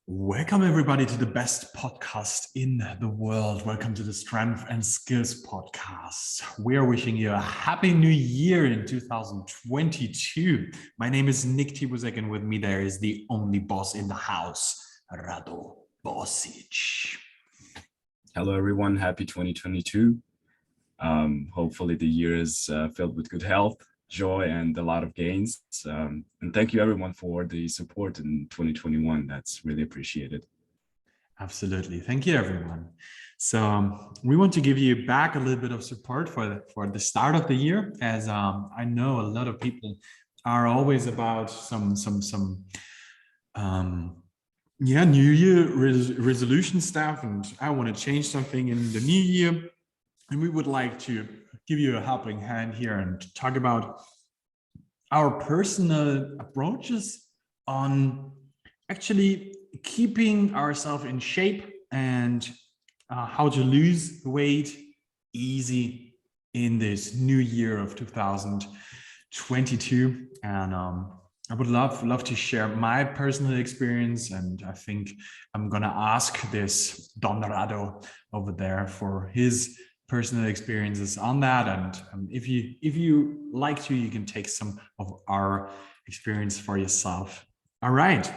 Welcome, everybody, to the best podcast in the world. Welcome to the Strength and Skills podcast. We are wishing you a happy new year in 2022. My name is Nick Tibuzek, and with me there is the only boss in the house, Rado Bosic. Hello, everyone. Happy 2022. Hopefully the year is filled with good health, joy, and a lot of gains. And thank you, everyone, for the support in 2021. That's really appreciated. Absolutely. Thank you, everyone. So we want to give you back a little bit of support for the start of the year, as I know a lot of people are always about some New Year resolution stuff, and I want to change something in the new year, and we would like to give you a helping hand here and talk about our personal approaches on actually keeping ourselves in shape and how to lose weight easy in this new year of 2022. And I would love to share my personal experience, and I think I'm gonna ask this Don Rado over there for his personal experiences on that. And if you like to, you can take some of our experience for yourself. All right.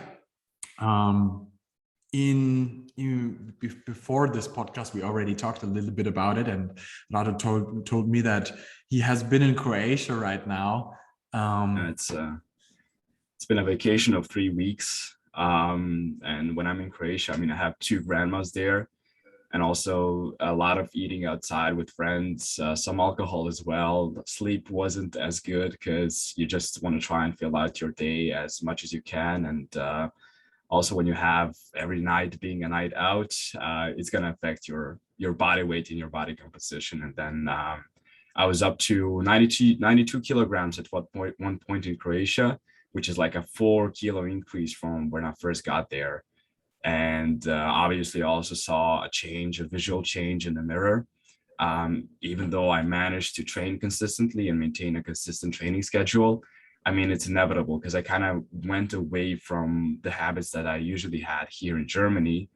Before this podcast, we already talked a little bit about it, and Rado told me that he has been in Croatia right now. It's been a vacation of 3 weeks. And when I'm in Croatia, I have 2 grandmas there, and also a lot of eating outside with friends, some alcohol as well. Sleep wasn't as good because you just want to try and fill out your day as much as you can. And also when you have every night being a night out, it's going to affect your body weight and your body composition. And then I was up to 92 kilograms at one point in Croatia, which is like a 4 kilo increase from when I first got there. And obviously I also saw a visual change in the mirror. Even though I managed to train consistently and maintain a consistent training schedule, it's inevitable because I kind of went away from the habits that I usually had here in Germany.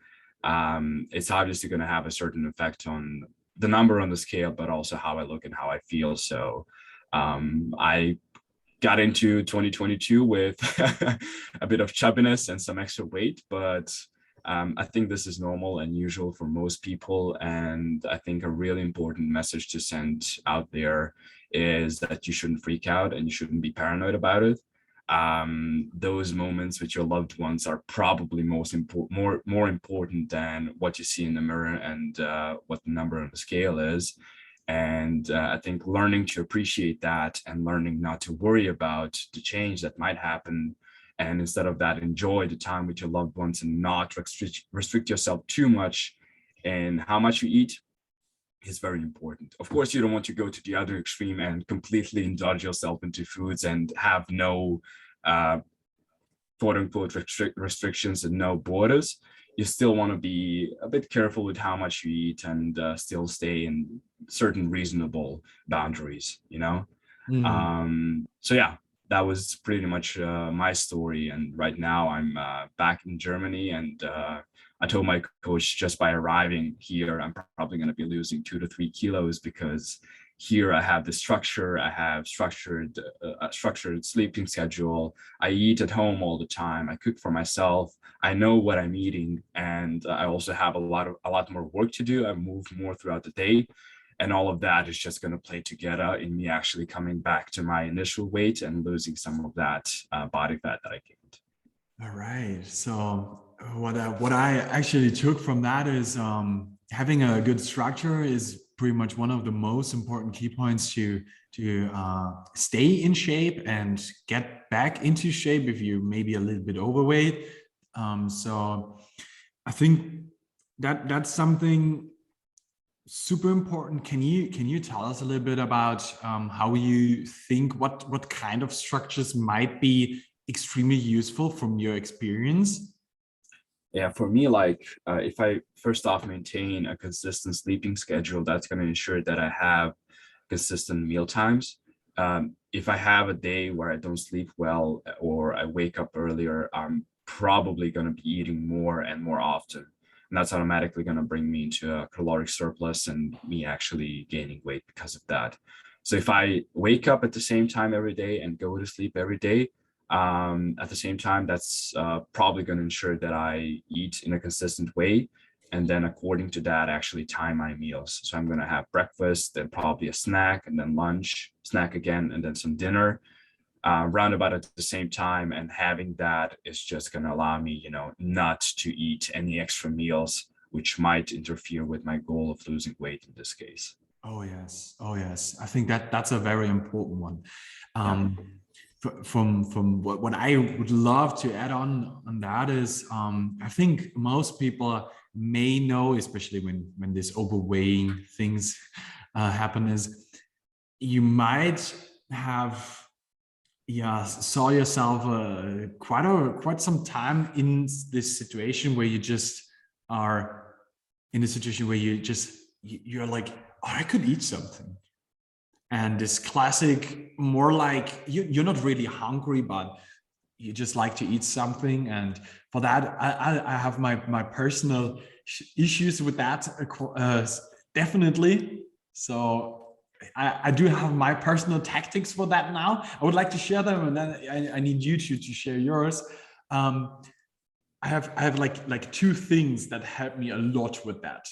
It's obviously going to have a certain effect on the number on the scale, but also how I look and how I feel. So I got into 2022 with a bit of chubbiness and some extra weight, but I think this is normal and usual for most people. And I think a really important message to send out there is that you shouldn't freak out and you shouldn't be paranoid about it. Those moments with your loved ones are probably more important than what you see in the mirror and what the number on the scale is. And I think learning to appreciate that and learning not to worry about the change that might happen, and instead of that, enjoy the time with your loved ones and not restrict yourself too much in how much you eat, is very important. Of course, you don't want to go to the other extreme and completely indulge yourself into foods and have no quote unquote restrictions and no borders. You still want to be a bit careful with how much you eat and still stay in certain reasonable boundaries, So yeah, that was pretty much my story. And right now I'm back in Germany, and I told my coach just by arriving here, I'm probably going to be losing 2 to 3 kilos because here I have the structure, I have structured sleeping schedule. I eat at home all the time. I cook for myself. I know what I'm eating, and I also have a lot more work to do. I move more throughout the day, and all of that is just going to play together in me actually coming back to my initial weight and losing some of that body fat that I gained. All right. So what I actually took from that is having a good structure is pretty much one of the most important key points to stay in shape and get back into shape if you maybe a little bit overweight. So I think that's something super important. Can you tell us a little bit about how you think what kind of structures might be extremely useful from your experience? Yeah, for me, if I first off maintain a consistent sleeping schedule, that's going to ensure that I have consistent meal times. If I have a day where I don't sleep well or I wake up earlier, I'm probably going to be eating more and more often. And that's automatically going to bring me into a caloric surplus and me actually gaining weight because of that. So if I wake up at the same time every day and go to sleep every day, at the same time, that's probably going to ensure that I eat in a consistent way. And then according to that, actually time my meals. So I'm going to have breakfast, then probably a snack, and then lunch, snack again, and then some dinner roundabout at the same time. And having that is just going to allow me, you know, not to eat any extra meals, which might interfere with my goal of losing weight in this case. Oh yes, oh yes. I think that's a very important one. Yeah. From what I would love to add on that is, I think most people may know, especially when this overweighing things happen, is you might have saw yourself quite some time in this situation where you just are in a situation where you're like, oh, I could eat something. And this classic, more like you're not really hungry, but you just like to eat something. And for that, I have my personal issues with that, definitely. So I do have my personal tactics for that now. I would like to share them, and then I need you to share yours. I have like two things that help me a lot with that.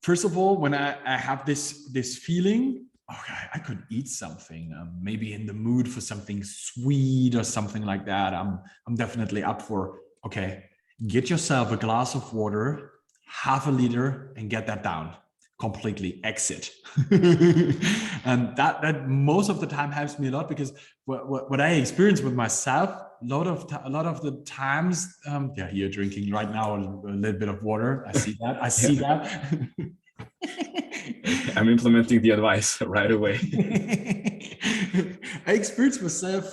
First of all, when I have this feeling, okay, I could eat something, maybe in the mood for something sweet or something like that, I'm definitely up for, okay, get yourself a glass of water, half a liter, and get that down. Completely exit. And that most of the time helps me a lot, because what I experience with myself, a lot of the times, you're drinking right now a little bit of water. I see that. I see that. I'm implementing the advice right away. I experienced myself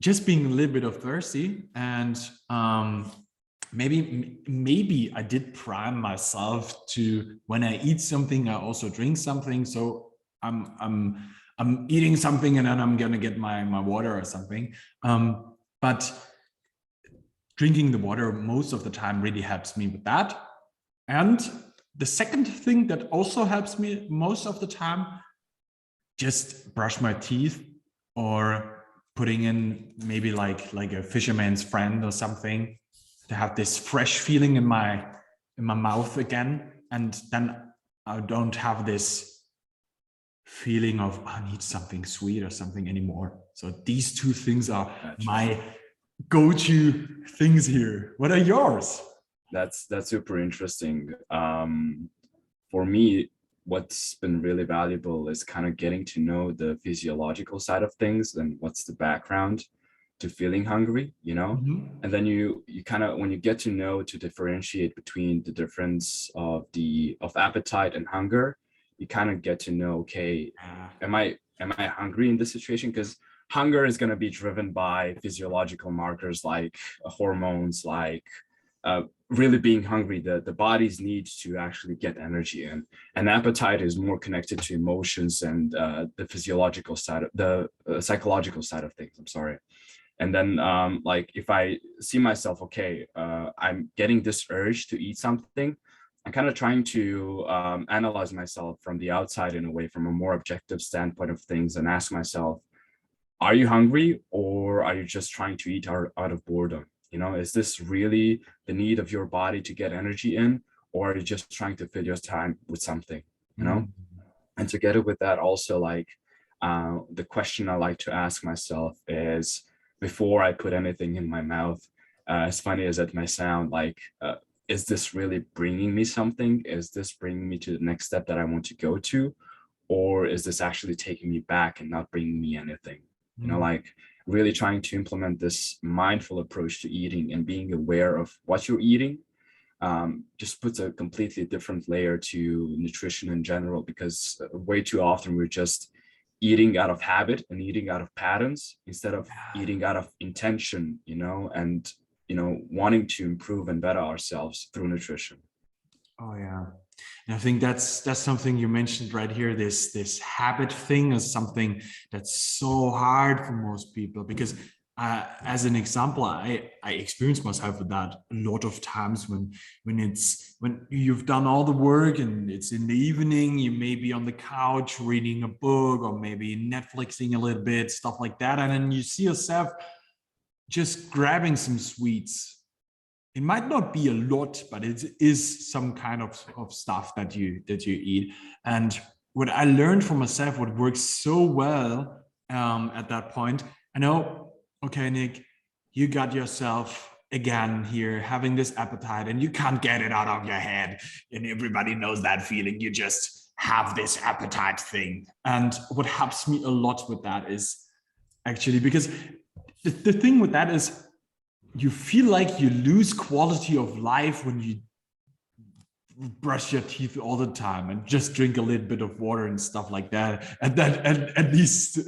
just being a little bit of thirsty, and maybe I did prime myself to, when I eat something, I also drink something. So I'm eating something and then I'm gonna get my water or something. But drinking the water most of the time really helps me with that. And the second thing that also helps me most of the time, just brush my teeth, or putting in maybe like a fisherman's friend or something, to have this fresh feeling in my mouth again. And then I don't have this feeling of, I need something sweet or something anymore. So these two things are my go-to things here. What are yours? That's super interesting. For me, what's been really valuable is kind of getting to know the physiological side of things and what's the background to feeling hungry, you know. Mm-hmm. And then you kind of, when you get to know, to differentiate between the difference of appetite and hunger, you kind of get to know, okay, am I hungry in this situation? Because hunger is going to be driven by physiological markers like hormones, like really being hungry, the body's need to actually get energy in. And appetite is more connected to emotions and the physiological side, the psychological side of things. I'm sorry. And then like if I see myself, okay, I'm getting this urge to eat something, I'm kind of trying to analyze myself from the outside in a way, from a more objective standpoint of things, and ask myself, are you hungry, or are you just trying to eat out of boredom? You know, is this really the need of your body to get energy in, or are you just trying to fill your time with something, you know? And together with that also, like the question I like to ask myself is, before I put anything in my mouth, as funny as it may sound, like, is this really bringing me something? Is this bringing me to the next step that I want to go to? Or is this actually taking me back and not bringing me anything? You know, like really trying to implement this mindful approach to eating and being aware of what you're eating just puts a completely different layer to nutrition in general, because way too often we're just eating out of habit and eating out of patterns instead of eating out of intention, you know, and, you know, wanting to improve and better ourselves through nutrition. Oh yeah. And I think that's something you mentioned right here. This habit thing is something that's so hard for most people, because as an example, I experience myself with that a lot of times when you've done all the work and it's in the evening, you may be on the couch reading a book or maybe Netflixing a little bit, stuff like that, and then you see yourself just grabbing some sweets. It might not be a lot, but it is some kind of stuff that you eat. And what I learned from myself, what works so well at that point, I know, okay, Nick, you got yourself again here having this appetite and you can't get it out of your head. And everybody knows that feeling. You just have this appetite thing. And what helps me a lot with that is actually, because the thing with that is you feel like you lose quality of life when you brush your teeth all the time and just drink a little bit of water and stuff like that. And then at these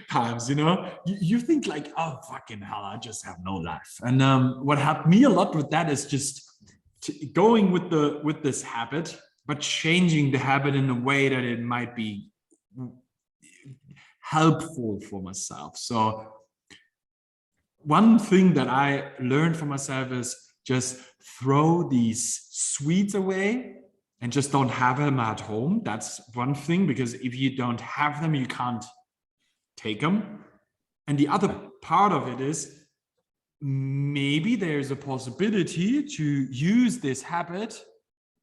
times, you think like, oh, fucking hell, I just have no life. And what helped me a lot with that is just going with this habit, but changing the habit in a way that it might be helpful for myself. So one thing that I learned for myself is just throw these sweets away and just don't have them at home. That's one thing, because if you don't have them, you can't take them. And the other part of it is maybe there's a possibility to use this habit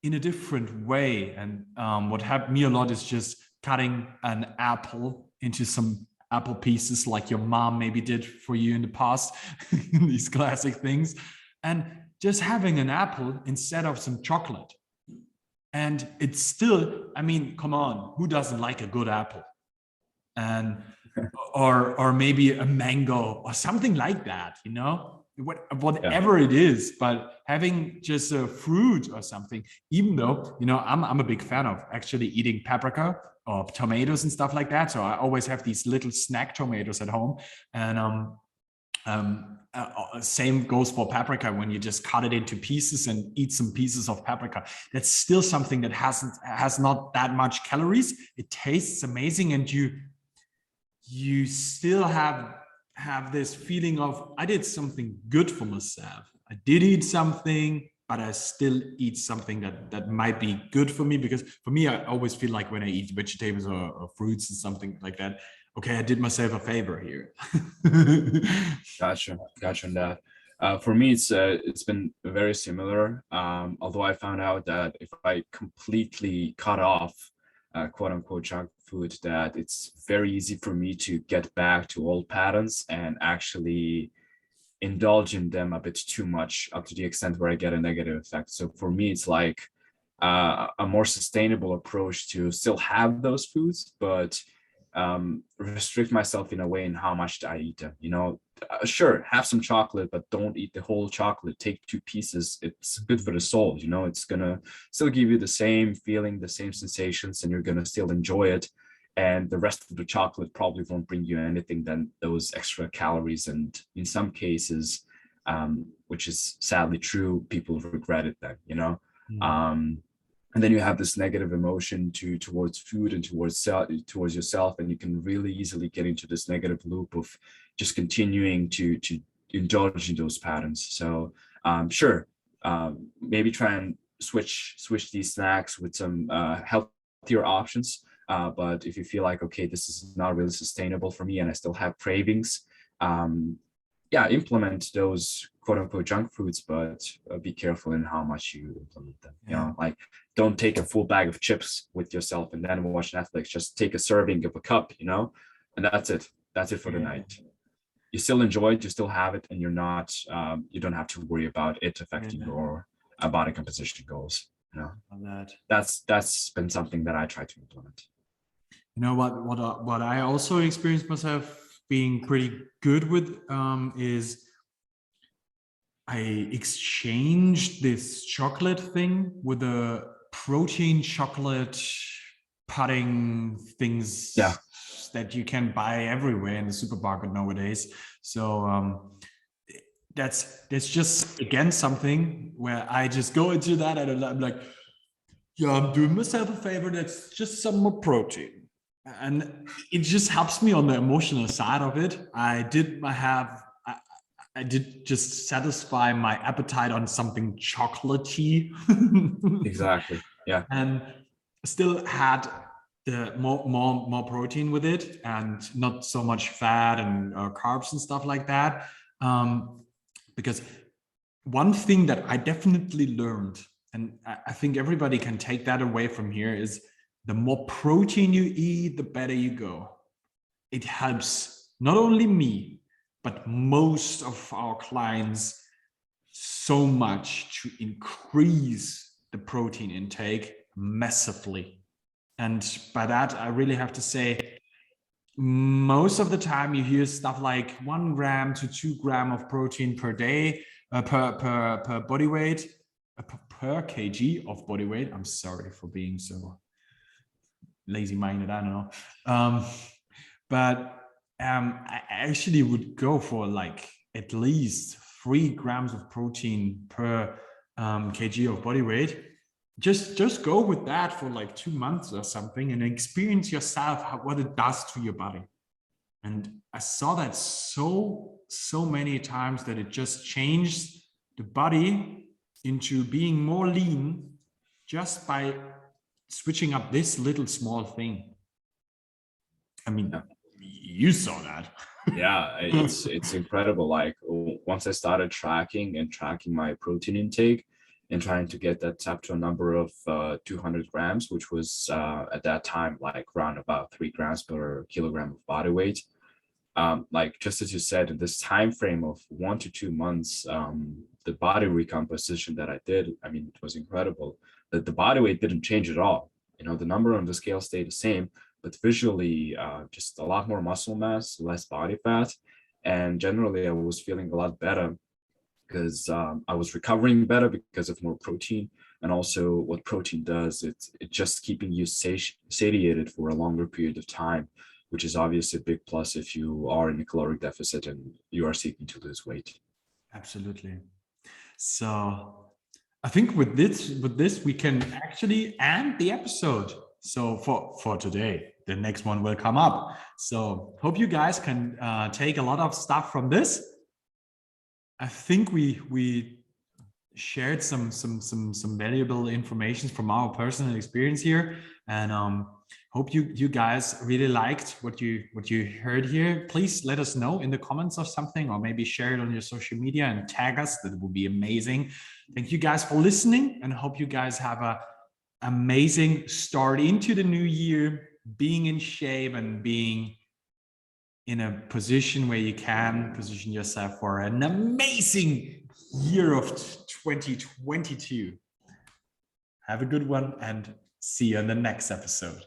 in a different way. And what helped me a lot is just cutting an apple into some apple pieces like your mom maybe did for you in the past, these classic things, and just having an apple instead of some chocolate. And it's still, I mean, come on, who doesn't like a good apple? And or maybe a mango or something like that, whatever it is, but having just a fruit or something, even though, I'm a big fan of actually eating paprika or tomatoes and stuff like that. So I always have these little snack tomatoes at home. And same goes for paprika. When you just cut it into pieces and eat some pieces of paprika, that's still something that has not that much calories. It tastes amazing, and you still have this feeling of, I did something good for myself. I did eat something, but I still eat something that might be good for me. Because for me, I always feel like when I eat vegetables or fruits and something like that, okay, I did myself a favor here. Gotcha on that. For me, it's been very similar. Although I found out that if I completely cut off quote unquote junk food, that it's very easy for me to get back to old patterns and actually indulge in them a bit too much, up to the extent where I get a negative effect. So for me, it's like a more sustainable approach to still have those foods, but restrict myself in a way in how much I eat them. Sure, have some chocolate, but don't eat the whole chocolate. Take 2 pieces. It's good for the soul. It's gonna still give you the same feeling, the same sensations, and you're gonna still enjoy it. And the rest of the chocolate probably won't bring you anything than those extra calories. And in some cases, which is sadly true, people regret it then. And then you have this negative emotion towards food and towards yourself, and you can really easily get into this negative loop of just continuing to indulge in those patterns. So sure, maybe try and switch these snacks with some healthier options. But if you feel like, okay, this is not really sustainable for me and I still have cravings, implement those quote unquote junk foods, but be careful in how much you implement them. Like, don't take a full bag of chips with yourself and then watch Netflix. Just take a serving of a cup, and that's it for the night. You still enjoy it, you still have it, and you're not you don't have to worry about it affecting your body composition goals. That's been something that I try to implement. What I also experienced myself being pretty good with is I exchanged this chocolate thing with a protein chocolate pudding things that you can buy everywhere in the supermarket nowadays. So that's just, again, something where I just go into that and I'm like, I'm doing myself a favor. That's just some more protein. And it just helps me on the emotional side of it. I I did just satisfy my appetite on something chocolatey. Exactly. Yeah. And still had the more protein with it, and not so much fat and carbs and stuff like that. Because one thing that I definitely learned, and I think everybody can take that away from here, is the more protein you eat, the better you go. It helps not only me, but most of our clients so much to increase the protein intake massively. And by that, I really have to say, most of the time you hear stuff like 1 gram to 2 gram of protein per day, per body weight, per kg of body weight. I'm sorry for being so lazy-minded, I don't know. But I actually would go for like at least 3 grams of protein per kg of body weight. Just go with that for like 2 months or something and experience yourself what it does to your body. And I saw that so many times, that it just changed the body into being more lean just by switching up this little small thing. I mean, you saw that. Yeah, it's incredible. Like once I started tracking my protein intake and trying to get that up to a number of 200 grams, which was at that time like around about 3 grams per kilogram of body weight. Like just as you said, in this time frame of 1 to 2 months, the body recomposition that I did, I mean, it was incredible. That the body weight didn't change at all. You know, the number on the scale stayed the same, but visually, just a lot more muscle mass, less body fat, and generally, I was feeling a lot better because I was recovering better because of more protein. And also, what protein does, it's just keeping you satiated for a longer period of time, which is obviously a big plus if you are in a caloric deficit and you are seeking to lose weight. Absolutely. So I think with this we can actually end the episode. So for today, the next one will come up. So hope you guys can take a lot of stuff from this. I think we shared some valuable information from our personal experience here, and hope you guys really liked what you heard here. Please let us know in the comments or something, or maybe share it on your social media and tag us. That would be amazing. Thank you guys for listening, and hope you guys have a amazing start into the new year, being in shape and being in a position where you can position yourself for an amazing year of 2022. Have a good one, and see you in the next episode.